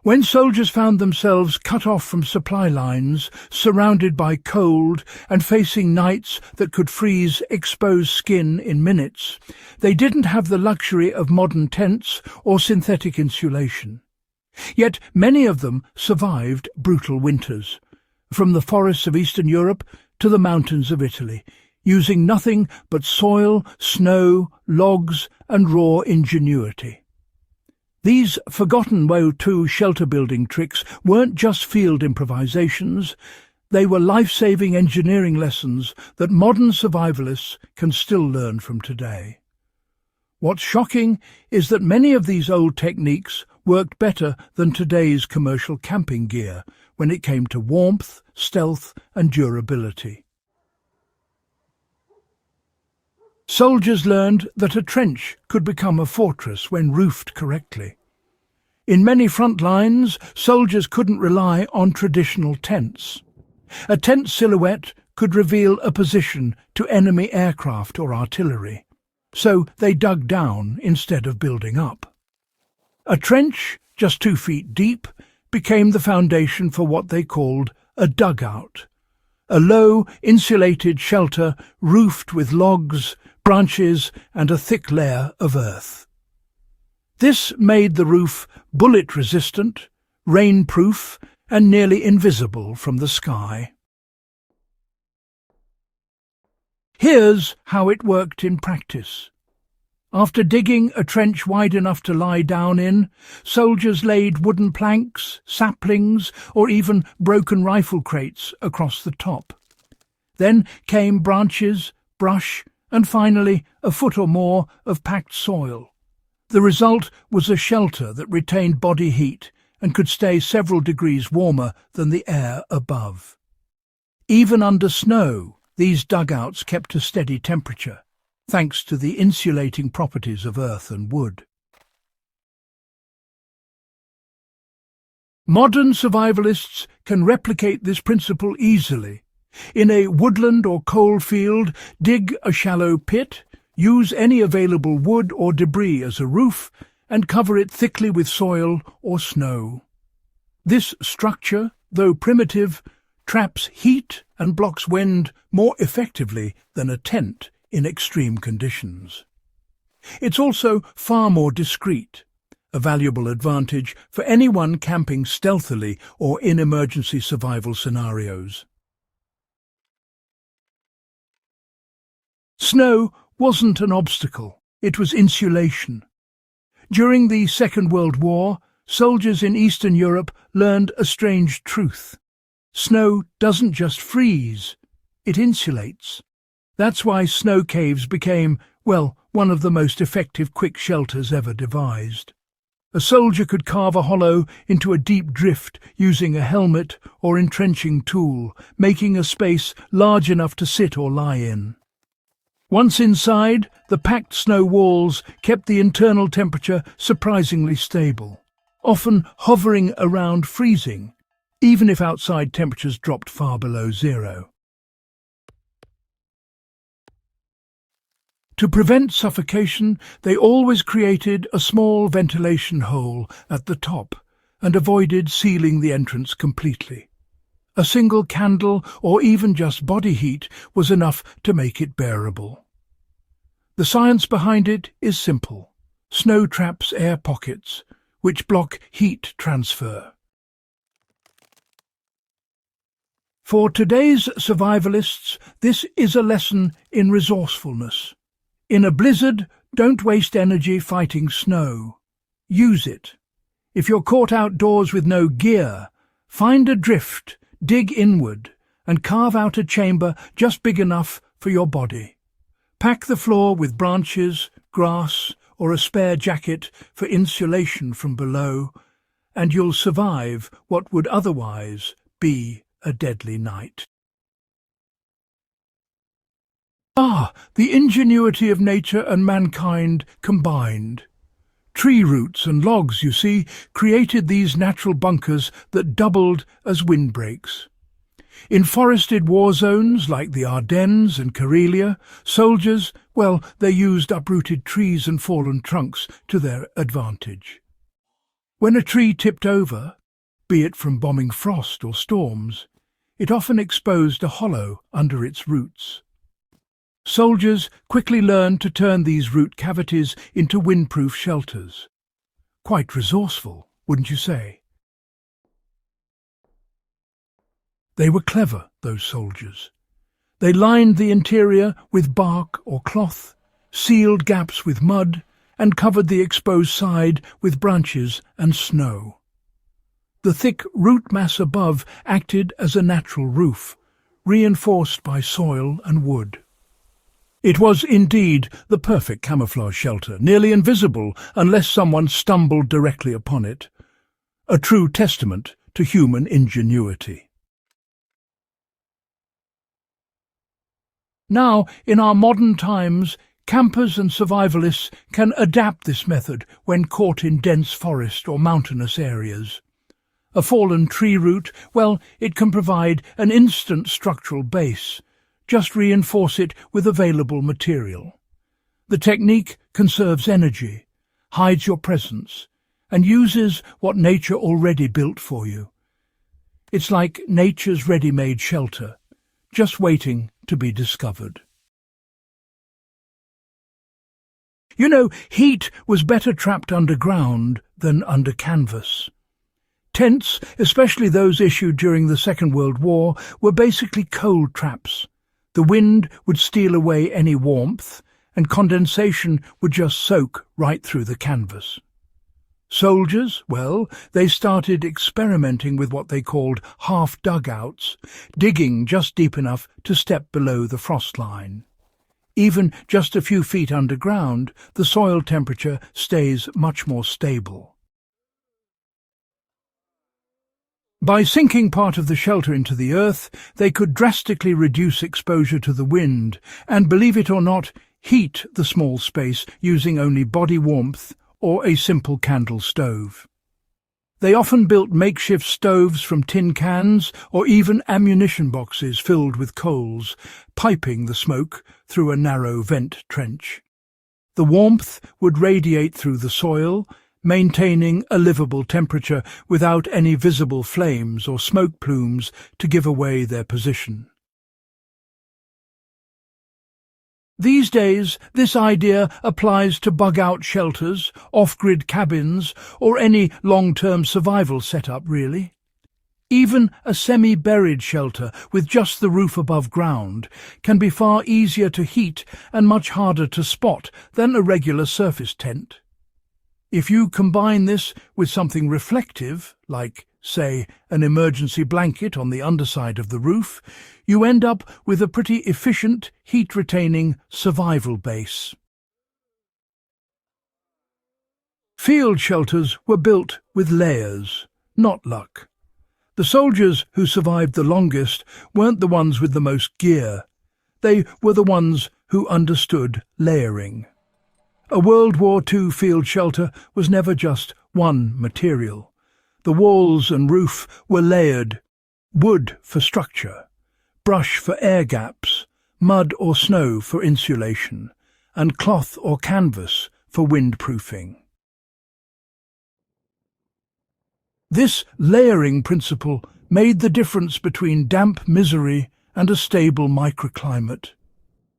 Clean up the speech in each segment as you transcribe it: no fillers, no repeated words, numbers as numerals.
When soldiers found themselves cut off from supply lines, surrounded by cold, and facing nights that could freeze exposed skin in minutes, they didn't have the luxury of modern tents or synthetic insulation. Yet many of them survived brutal winters, from the forests of Eastern Europe to the mountains of Italy, using nothing but soil, snow, logs, and raw ingenuity. These forgotten WWII shelter-building tricks weren't just field improvisations, they were life-saving engineering lessons that modern survivalists can still learn from today. What's shocking is that many of these old techniques worked better than today's commercial camping gear when it came to warmth, stealth, and durability. Soldiers learned that a trench could become a fortress when roofed correctly. In many front lines, soldiers couldn't rely on traditional tents. A tent silhouette could reveal a position to enemy aircraft or artillery, so they dug down instead of building up. A trench, just 2 feet deep, became the foundation for what they called a dugout, a low, insulated shelter roofed with logs, branches, and a thick layer of earth. This made the roof bullet-resistant, rain-proof, and nearly invisible from the sky. Here's how it worked in practice. After digging a trench wide enough to lie down in, soldiers laid wooden planks, saplings, or even broken rifle crates across the top. Then came branches, brush, and finally a foot or more of packed soil. The result was a shelter that retained body heat and could stay several degrees warmer than the air above. Even under snow, these dugouts kept a steady temperature, thanks to the insulating properties of earth and wood. Modern survivalists can replicate this principle easily. In a woodland or coal field, dig a shallow pit, use any available wood or debris as a roof, and cover it thickly with soil or snow. This structure, though primitive, traps heat and blocks wind more effectively than a tent in extreme conditions. It's also far more discreet, a valuable advantage for anyone camping stealthily or in emergency survival scenarios. Snow wasn't an obstacle, it was insulation. During the Second World War, soldiers in Eastern Europe learned a strange truth. Snow doesn't just freeze, it insulates. That's why snow caves became, well, one of the most effective quick shelters ever devised. A soldier could carve a hollow into a deep drift using a helmet or entrenching tool, making a space large enough to sit or lie in. Once inside, the packed snow walls kept the internal temperature surprisingly stable, often hovering around freezing, even if outside temperatures dropped far below zero. To prevent suffocation, they always created a small ventilation hole at the top and avoided sealing the entrance completely. A single candle or even just body heat was enough to make it bearable. The science behind it is simple. Snow traps air pockets, which block heat transfer. For today's survivalists, this is a lesson in resourcefulness. In a blizzard, don't waste energy fighting snow. Use it. If you're caught outdoors with no gear, find a drift, dig inward, and carve out a chamber just big enough for your body. Pack the floor with branches, grass, or a spare jacket for insulation from below, and you'll survive what would otherwise be a deadly night. The ingenuity of nature and mankind combined. Tree roots and logs, you see, created these natural bunkers that doubled as windbreaks. In forested war zones like the Ardennes and Karelia, soldiers, they used uprooted trees and fallen trunks to their advantage. When a tree tipped over, be it from bombing frost or storms, it often exposed a hollow under its roots. Soldiers quickly learned to turn these root cavities into windproof shelters. Quite resourceful, wouldn't you say? They were clever, those soldiers. They lined the interior with bark or cloth, sealed gaps with mud, and covered the exposed side with branches and snow. The thick root mass above acted as a natural roof, reinforced by soil and wood. It was indeed the perfect camouflage shelter, nearly invisible unless someone stumbled directly upon it. A true testament to human ingenuity. Now, in our modern times, campers and survivalists can adapt this method when caught in dense forest or mountainous areas. A fallen tree root, well, it can provide an instant structural base. Just reinforce it with available material. The technique conserves energy, hides your presence, and uses what nature already built for you. It's like nature's ready-made shelter, just waiting to be discovered. You know, heat was better trapped underground than under canvas. Tents, especially those issued during the Second World War, were basically cold traps. The wind would steal away any warmth, and condensation would just soak right through the canvas. Soldiers, well, they started experimenting with what they called half dugouts, digging just deep enough to step below the frost line. Even just a few feet underground, the soil temperature stays much more stable. By sinking part of the shelter into the earth, they could drastically reduce exposure to the wind and, believe it or not, heat the small space using only body warmth or a simple candle stove. They often built makeshift stoves from tin cans or even ammunition boxes filled with coals, piping the smoke through a narrow vent trench. The warmth would radiate through the soil, maintaining a livable temperature without any visible flames or smoke plumes to give away their position. These days, this idea applies to bug-out shelters, off-grid cabins, or any long-term survival setup, really. Even a semi-buried shelter with just the roof above ground can be far easier to heat and much harder to spot than a regular surface tent. If you combine this with something reflective, like, say, an emergency blanket on the underside of the roof, you end up with a pretty efficient, heat-retaining survival base. Field shelters were built with layers, not luck. The soldiers who survived the longest weren't the ones with the most gear. They were the ones who understood layering. A World War II field shelter was never just one material. The walls and roof were layered: wood for structure, brush for air gaps, mud or snow for insulation, and cloth or canvas for windproofing. This layering principle made the difference between damp misery and a stable microclimate.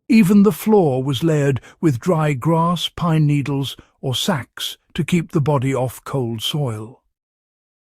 Even the floor was layered with dry grass, pine needles, or sacks to keep the body off cold soil.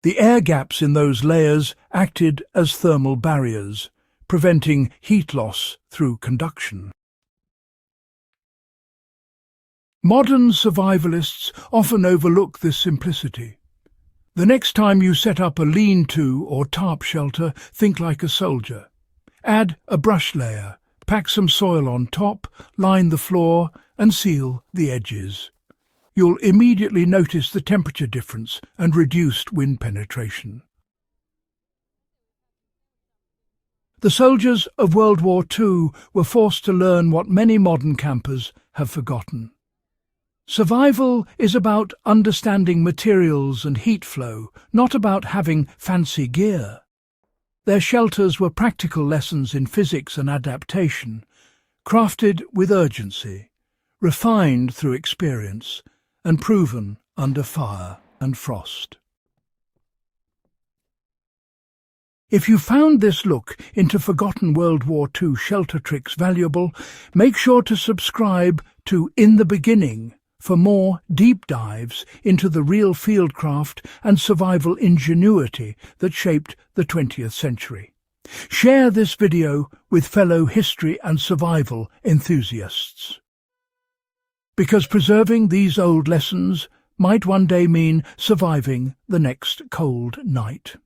The air gaps in those layers acted as thermal barriers, preventing heat loss through conduction. Modern survivalists often overlook this simplicity. The next time you set up a lean-to or tarp shelter, think like a soldier. Add a brush layer, pack some soil on top, line the floor, and seal the edges. You'll immediately notice the temperature difference and reduced wind penetration. The soldiers of World War II were forced to learn what many modern campers have forgotten. Survival is about understanding materials and heat flow, not about having fancy gear. Their shelters were practical lessons in physics and adaptation, crafted with urgency, refined through experience, and proven under fire. and frost. If you found this look into forgotten World War II shelter tricks valuable, make sure to subscribe to In the Beginning for more deep dives into the real fieldcraft and survival ingenuity that shaped the 20th century. Share this video with fellow history and survival enthusiasts, because preserving these old lessons might one day mean surviving the next cold night.